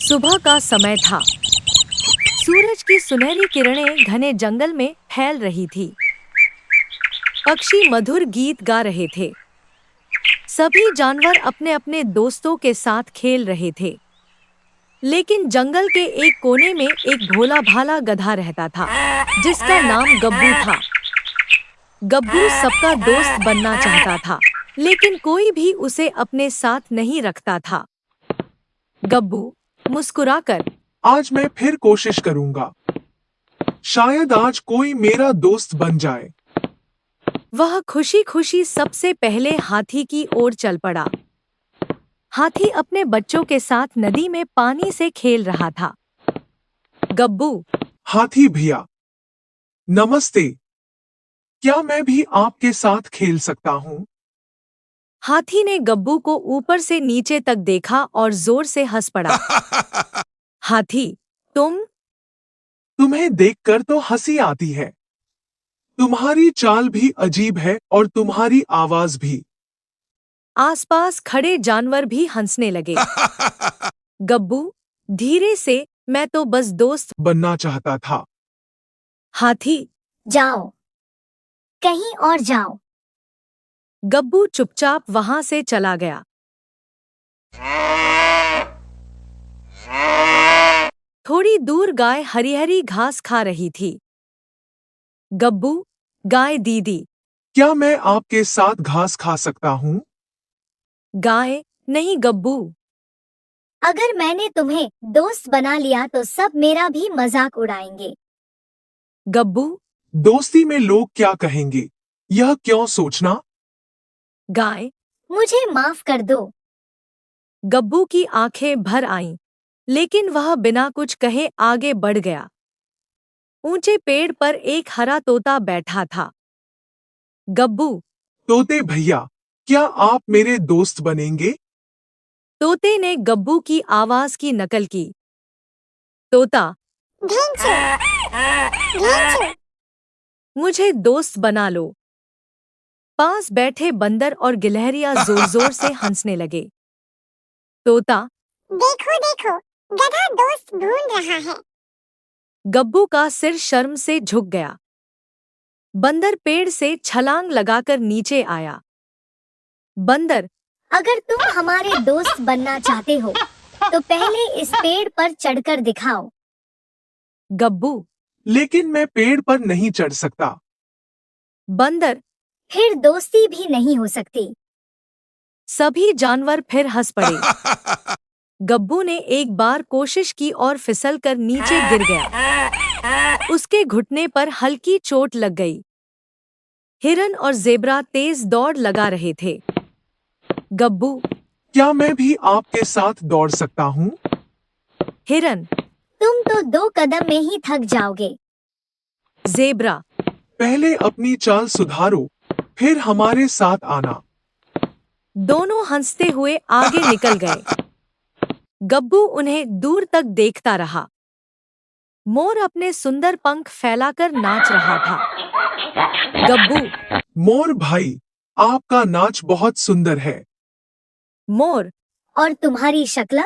सुबह का समय था। सूरज की सुनहरी किरणें घने जंगल में फैल रही थी। पक्षी मधुर गीत गा रहे थे। सभी जानवर अपने अपने दोस्तों के साथ खेल रहे थे। लेकिन जंगल के एक कोने में एक भोला भाला गधा रहता था, जिसका नाम गब्बू था। गब्बू सबका दोस्त बनना चाहता था, लेकिन कोई भी उसे अपने साथ नहीं रखता था। गब्बू मुस्कुराकर, आज मैं फिर कोशिश करूंगा। शायद आज कोई मेरा दोस्त बन जाए। वह खुशी खुशी सबसे पहले हाथी की ओर चल पड़ा। हाथी अपने बच्चों के साथ नदी में पानी से खेल रहा था। गब्बू, हाथी भैया, नमस्ते। क्या मैं भी आपके साथ खेल सकता हूँ? हाथी ने गब्बू को ऊपर से नीचे तक देखा और जोर से हंस पड़ा। हाथी, तुम्हें देखकर तो हंसी आती है। तुम्हारी चाल भी अजीब है और तुम्हारी आवाज भी। आसपास खड़े जानवर भी हंसने लगे। गब्बू, धीरे से, मैं तो बस दोस्त बनना चाहता था। हाथी, जाओ, कहीं और जाओ। गब्बू चुपचाप वहां से चला गया। थोड़ी दूर गाय हरी हरी घास खा रही थी। गब्बू, गाय दीदी। क्या मैं आपके साथ घास खा सकता हूँ? गाय, नहीं गब्बू। अगर मैंने तुम्हें दोस्त बना लिया तो सब मेरा भी मजाक उड़ाएंगे। गब्बू, दोस्ती में लोग क्या कहेंगे, यह क्यों सोचना? गाय। मुझे माफ कर दो। गब्बू की आंखें भर आईं, लेकिन वह बिना कुछ कहे आगे बढ़ गया। ऊंचे पेड़ पर एक हरा तोता बैठा था। गब्बू, तोते भैया, क्या आप मेरे दोस्त बनेंगे? तोते ने गब्बू की आवाज की नकल की। तोता, ढेंचू, ढेंचू। मुझे दोस्त बना लो। पास बैठे बंदर और गिलहरियां जोर जोर से हंसने लगे। तोता, देखो देखो, गधा दोस्त ढूंढ रहा है। गब्बू का सिर शर्म से झुक गया। बंदर पेड़ से छलांग लगाकर नीचे आया। बंदर, अगर तुम हमारे दोस्त बनना चाहते हो तो पहले इस पेड़ पर चढ़कर दिखाओ। गब्बू, लेकिन मैं पेड़ पर नहीं चढ़ सकता। बंदर, फिर दोस्ती भी नहीं हो सकती। सभी जानवर फिर हंस पड़े। गब्बू ने एक बार कोशिश की और फिसलकर नीचे गिर गया। उसके घुटने पर हल्की चोट लग गई। हिरन और जेब्रा तेज दौड़ लगा रहे थे। गब्बू, क्या मैं भी आपके साथ दौड़ सकता हूँ? हिरन। तुम तो 2 कदम में ही थक जाओगे। जेब्रा। पहले अपनी चाल सुधारो, फिर हमारे साथ आना। दोनों हंसते हुए आगे निकल गए। गब्बू उन्हें दूर तक देखता रहा। मोर अपने सुंदर पंख फैलाकर नाच रहा था। गब्बू, मोर भाई, आपका नाच बहुत सुंदर है। मोर। और तुम्हारी शक्ल?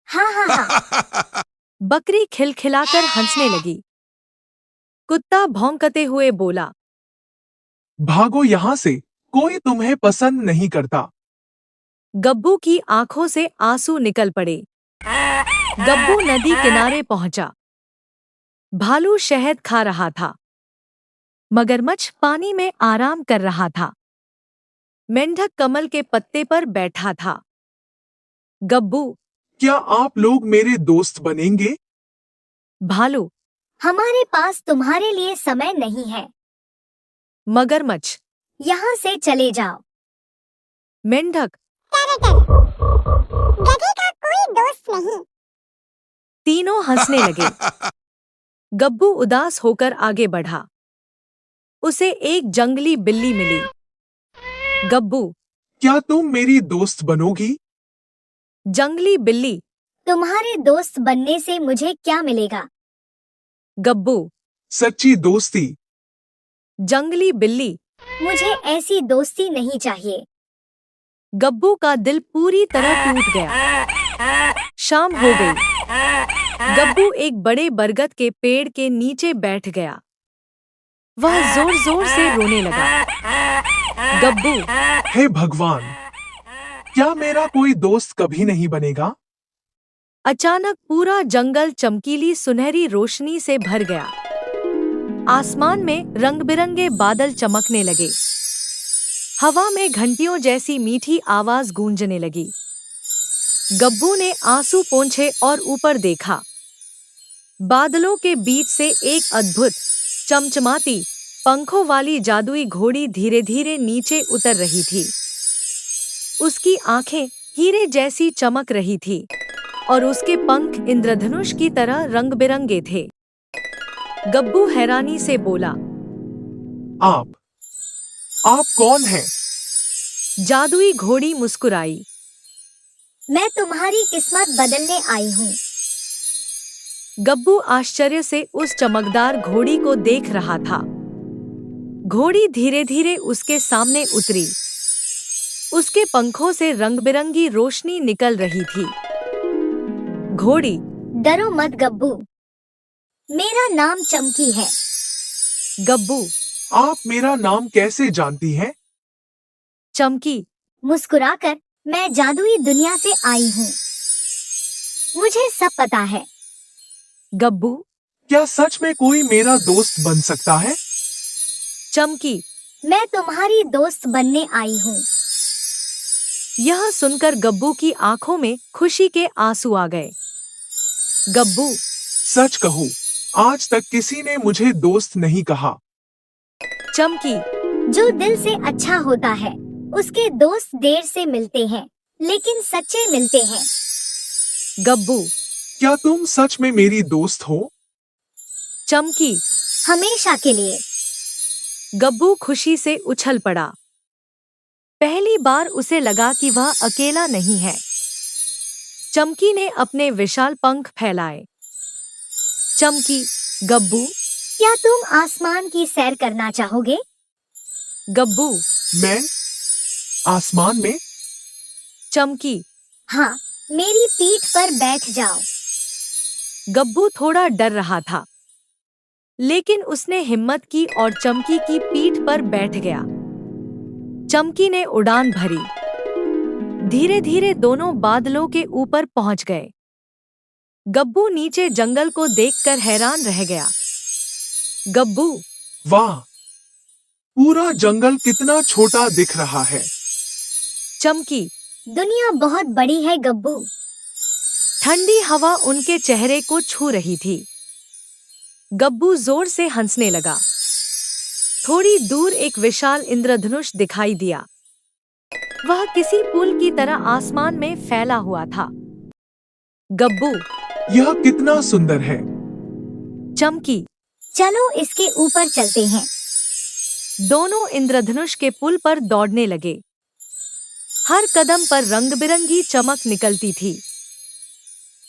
हाँ हाँ हाँ। बकरी खिलखिलाकर हंसने लगी। कुत्ता भौंकते हुए बोला, भागो यहाँ से, कोई तुम्हें पसंद नहीं करता। गब्बू की आंखों से आंसू निकल पड़े। गब्बू नदी किनारे पहुंचा। भालू शहद खा रहा था। मगरमच्छ पानी में आराम कर रहा था। मेंढक कमल के पत्ते पर बैठा था। गब्बू, क्या आप लोग मेरे दोस्त बनेंगे? भालू। हमारे पास तुम्हारे लिए समय नहीं है। मगरमच्छ। यहाँ से चले जाओ। मेंढक। गधे का कोई दोस्त नहीं। तीनों हंसने लगे। गब्बू उदास होकर आगे बढ़ा। उसे एक जंगली बिल्ली मिली। गब्बू, क्या तुम मेरी दोस्त बनोगी? जंगली बिल्ली। तुम्हारे दोस्त बनने से मुझे क्या मिलेगा? गब्बू, सच्ची दोस्ती। जंगली बिल्ली। मुझे ऐसी दोस्ती नहीं चाहिए। गब्बू का दिल पूरी तरह टूट गया। शाम हो गई। गब्बू एक बड़े बरगद के पेड़ के नीचे बैठ गया। वह जोर जोर से रोने लगा। गब्बू, हे भगवान, क्या मेरा कोई दोस्त कभी नहीं बनेगा? अचानक पूरा जंगल चमकीली सुनहरी रोशनी से भर गया। आसमान में रंग-बिरंगे बादल चमकने लगे। हवा में घंटियों जैसी मीठी आवाज गूंजने लगी। गब्बू ने आंसू पोंछे और ऊपर देखा। बादलों के बीच से एक अद्भुत, चमचमाती, पंखों वाली जादुई घोड़ी धीरे-धीरे नीचे उतर रही थी। उसकी आंखें हीरे जैसी चमक रही थी और उसके पंख इंद्रधनुष की तरह रंग-बिरंगे थे। गब्बू हैरानी से बोला, आप कौन हैं? जादुई घोड़ी मुस्कुराई। मैं तुम्हारी किस्मत बदलने आई हूँ। गब्बू आश्चर्य से उस चमकदार घोड़ी को देख रहा था। घोड़ी धीरे-धीरे उसके सामने उतरी। उसके पंखों से रंग-बिरंगी रोशनी निकल रही थी। घोड़ी, डरो मत गब्बू, मेरा नाम चमकी है। गब्बू, आप मेरा नाम कैसे जानती हैं? चमकी, मुस्कुराकर, मैं जादुई दुनिया से आई हूँ। मुझे सब पता है। गब्बू, क्या सच में कोई मेरा दोस्त बन सकता है? चमकी, मैं तुम्हारी दोस्त बनने आई हूँ। यह सुनकर गब्बू की आंखों में खुशी के आंसू आ गए। गब्बू, सच कहूँ, आज तक किसी ने मुझे दोस्त नहीं कहा। चमकी, जो दिल से अच्छा होता है, उसके दोस्त देर से मिलते हैं, लेकिन सच्चे मिलते हैं। गब्बू, क्या तुम सच में मेरी दोस्त हो? चमकी, हमेशा के लिए। गब्बू खुशी से उछल पड़ा। पहली बार उसे लगा कि वह अकेला नहीं है। चमकी ने अपने विशाल पंख फैलाए। चमकी, गब्बू, क्या तुम आसमान की सैर करना चाहोगे? गब्बू, मैं? आसमान में? चमकी, हाँ, मेरी पीठ पर बैठ जाओ। गब्बू थोड़ा डर रहा था, लेकिन उसने हिम्मत की और चमकी की पीठ पर बैठ गया। चमकी ने उड़ान भरी। धीरे-धीरे दोनों बादलों के ऊपर पहुंच गए। गब्बू नीचे जंगल को देखकर हैरान रह गया। गब्बू, वाह! पूरा जंगल कितना छोटा दिख रहा है। चमकी, दुनिया बहुत बड़ी है गब्बू। ठंडी हवा उनके चेहरे को छू रही थी। गब्बू जोर से हंसने लगा। थोड़ी दूर एक विशाल इंद्रधनुष दिखाई दिया। वह किसी पुल की तरह आसमान में फैला हुआ था। गब्बू, यह कितना सुंदर है। चमकी, चलो इसके ऊपर चलते हैं। दोनों इंद्रधनुष के पुल पर दौड़ने लगे। हर कदम पर रंग-बिरंगी चमक निकलती थी।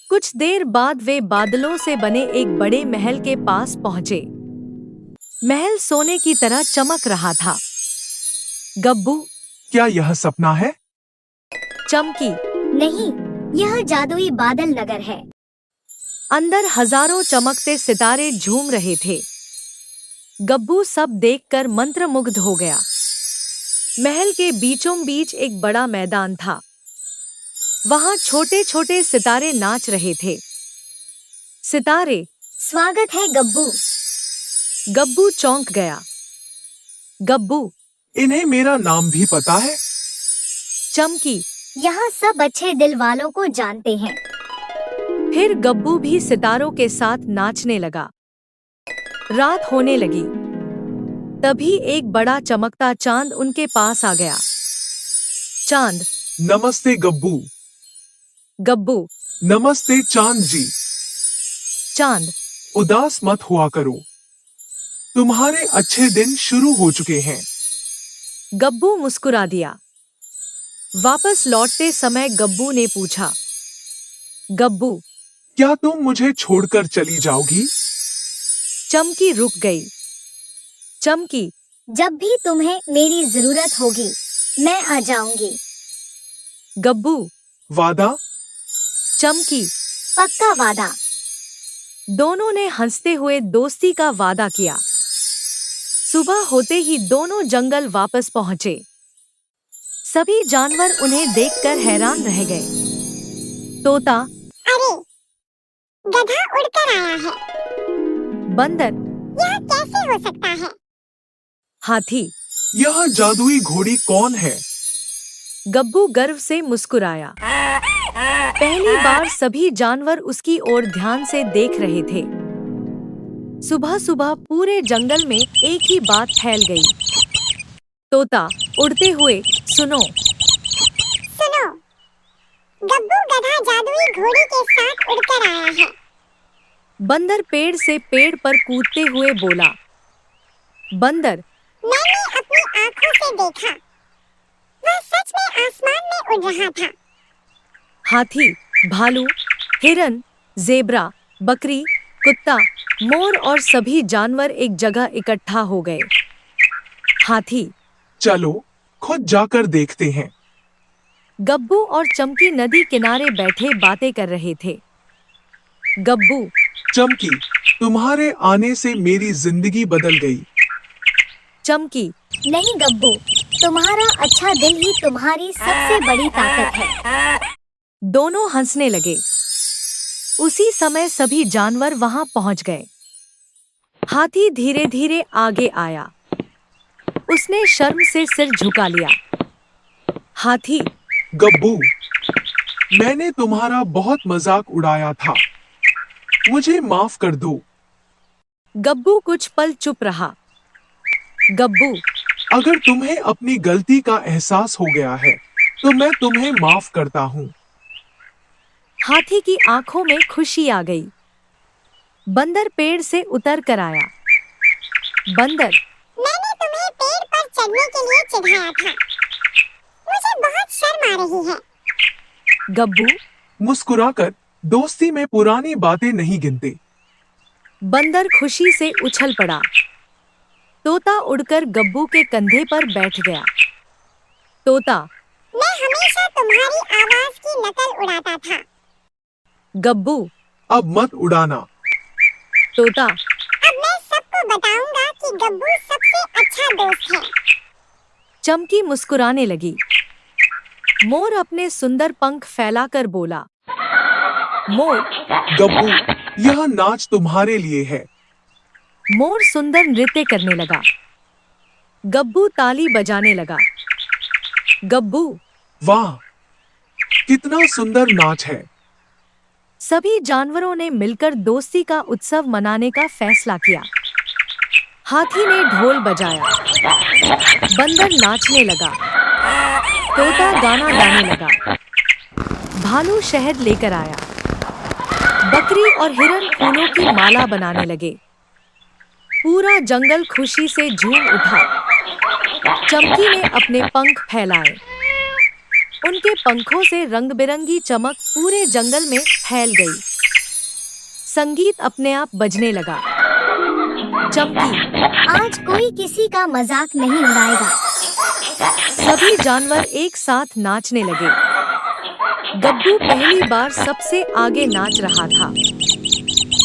कुछ देर बाद वे बादलों से बने एक बड़े महल के पास पहुंचे। महल सोने की तरह चमक रहा था। गब्बू, क्या यह सपना है? चमकी, नहीं, यह जादुई बादल नगर है। अंदर हजारों चमकते सितारे झूम रहे थे। गब्बू सब देखकर मंत्रमुग्ध हो गया। महल के बीचों बीच एक बड़ा मैदान था। वहां छोटे-छोटे सितारे नाच रहे थे। सितारे, स्वागत है गब्बू। गब्बू चौंक गया। गब्बू, इन्हें मेरा नाम भी पता है? चमकी, यहाँ सब अच्छे दिल वालों को जानते हैं। फिर गब्बू भी सितारों के साथ नाचने लगा। रात होने लगी। तभी एक बड़ा चमकता चांद उनके पास आ गया। चांद, नमस्ते गब्बू। गब्बू, नमस्ते चांद जी। चांद, उदास मत हुआ करो। तुम्हारे अच्छे दिन शुरू हो चुके हैं। गब्बू मुस्कुरा दिया। वापस लौटते समय गब्बू ने पूछा, गब्बू, क्या तुम मुझे छोड़कर चली जाओगी? चमकी रुक गई। चमकी, जब भी तुम्हें मेरी जरूरत होगी, मैं आ जाऊंगी। गब्बू, वादा? चमकी। पक्का वादा। दोनों ने हंसते हुए दोस्ती का वादा किया। सुबह होते ही दोनों जंगल वापस पहुंचे। सभी जानवर उन्हें देखकर हैरान रह गए। तोता, अरे, गधा उड़कर आया है। बंदर, यह कैसे हो सकता है? हाथी, यह जादुई घोड़ी कौन है? गब्बू गर्व से मुस्कुराया। पहली बार सभी जानवर उसकी ओर ध्यान से देख रहे थे। सुबह सुबह पूरे जंगल में एक ही बात फैल गई। तोता उड़ते हुए, सुनो, सुनो, गब्बू गधा जादुई घोड़ी के साथ उड़कर आया है। बंदर पेड़ से पेड़ पर कूदते हुए बोला। बंदर, मैंने अपनी आंखों से देखा, वह सच में आसमान में उड़ रहा था। हाथी, भालू, हिरन, जेब्रा, बकरी, कुत्ता, मोर और सभी जानवर एक जगह इकट्ठा हो गए। हाथी, चलो खुद जाकर देखते हैं। गब्बू और चमकी नदी किनारे बैठे बातें कर रहे थे। गब्बू, चमकी, तुम्हारे आने से मेरी जिंदगी बदल गई। चमकी, नहीं गब्बू, तुम्हारा अच्छा दिल ही तुम्हारी सबसे बड़ी ताकत है। दोनों हंसने लगे। उसी समय सभी जानवर वहां पहुंच गए। हाथी धीरे धीरे आगे आया। उसने शर्म से सिर झुका लिया। हाथी, गब्बू, मैंने तुम्हारा बहुत मजाक उड़ाया था, मुझे माफ कर दो। गब्बू कुछ पल चुप रहा। गब्बू, अगर तुम्हें अपनी गलती का एहसास हो गया है तो मैं तुम्हें माफ करता हूँ। हाथी की आंखों में खुशी आ गई। बंदर पेड़ से उतर कर आया। बंदर, मैंने तुम्हें पेड़ पर चढ़ने के लिए चिढ़ाया था, मुझे बहुत शर्म आ रही है। गब्बू, मुस्कुराकर दोस्ती में पुरानी बातें नहीं गिनते। बंदर खुशी से उछल पड़ा। तोता उड़कर गब्बू के कंधे पर बैठ गया। तोता, मैं हमेशा तुम्हारी आवाज की नकल उड़ाता था। गब्बू, अब मत उड़ाना। तोता, अब मैं सबको बताऊंगा कि गब्बू सबसे अच्छा दोस्त है। चमकी मुस्कुराने लगी। मोर अपने सुंदर पंख फैलाकर बोला। मोर, गब्बू, यह नाच तुम्हारे लिए है। मोर सुंदर नृत्य करने लगा। गब्बू ताली बजाने लगा। गब्बू, वाह, कितना सुंदर नाच है। सभी जानवरों ने मिलकर दोस्ती का उत्सव मनाने का फैसला किया। हाथी ने ढोल बजाया। बंदर नाचने लगा। तोता गाना गाने लगा। भालू शहद लेकर आया। बकरी और हिरन फूलों की माला बनाने लगे। पूरा जंगल खुशी से झूम उठा। चमकी ने अपने पंख फैलाए। उनके पंखों से रंग बिरंगी चमक पूरे जंगल में फैल गई। संगीत अपने आप बजने लगा। चमकी, आज कोई किसी का मजाक नहीं उड़ाएगा। सभी जानवर एक साथ नाचने लगे। गब्बू पहली बार सबसे आगे नाच रहा था।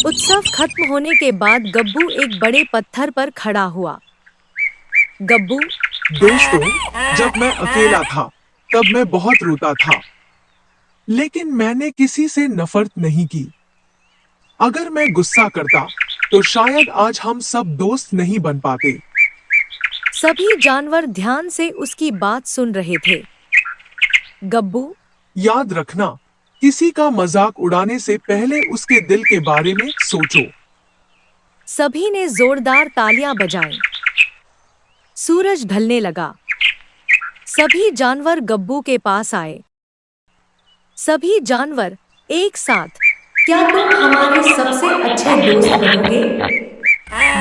उत्सव खत्म होने के बाद गब्बू एक बड़े पत्थर पर खड़ा हुआ। गब्बू, दोस्तों, जब मैं अकेला था तब मैं बहुत रोता था, लेकिन मैंने किसी से नफरत नहीं की। अगर मैं गुस्सा करता तो शायद आज हम सब दोस्त नहीं बन पाते। सभी जानवर ध्यान से उसकी बात सुन रहे थे। गब्बू, याद रखना, किसी का मजाक उड़ाने से पहले उसके दिल के बारे में सोचो। सभी ने जोरदार तालियां बजाईं। सूरज ढलने लगा। सभी जानवर गब्बू के पास आए। सभी जानवर एक साथ, क्या तुम हमारे सबसे अच्छे दोस्त बनोगे?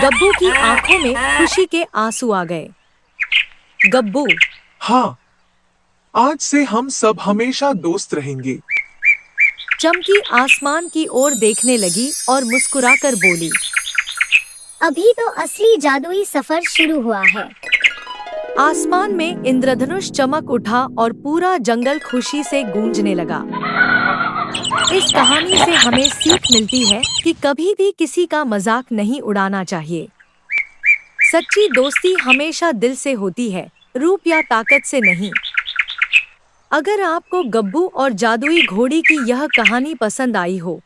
गब्बू की आंखों में खुशी के आंसू आ गए। गब्बू, हाँ, आज से हम सब हमेशा दोस्त रहेंगे। चमकी आसमान की ओर देखने लगी और मुस्कुराकर बोली। अभी तो असली जादुई सफर शुरू हुआ है। आसमान में इंद्रधनुष चमक उठा और पूरा जंगल खुशी से गूंजने लगा। इस कहानी से हमें सीख मिलती है कि कभी भी किसी का मजाक नहीं उड़ाना चाहिए। सच्ची दोस्ती हमेशा दिल से होती है, रूप या ताकत से नहीं। अगर आपको गब्बू और जादुई घोड़ी की यह कहानी पसंद आई हो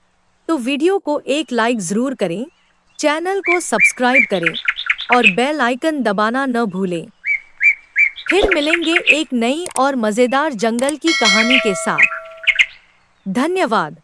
तो वीडियो को एक लाइक जरूर करें, चैनल को सब्सक्राइब करें और बेल आइकन दबाना न भूलें। फिर मिलेंगे एक नई और मजेदार जंगल की कहानी के साथ। धन्यवाद।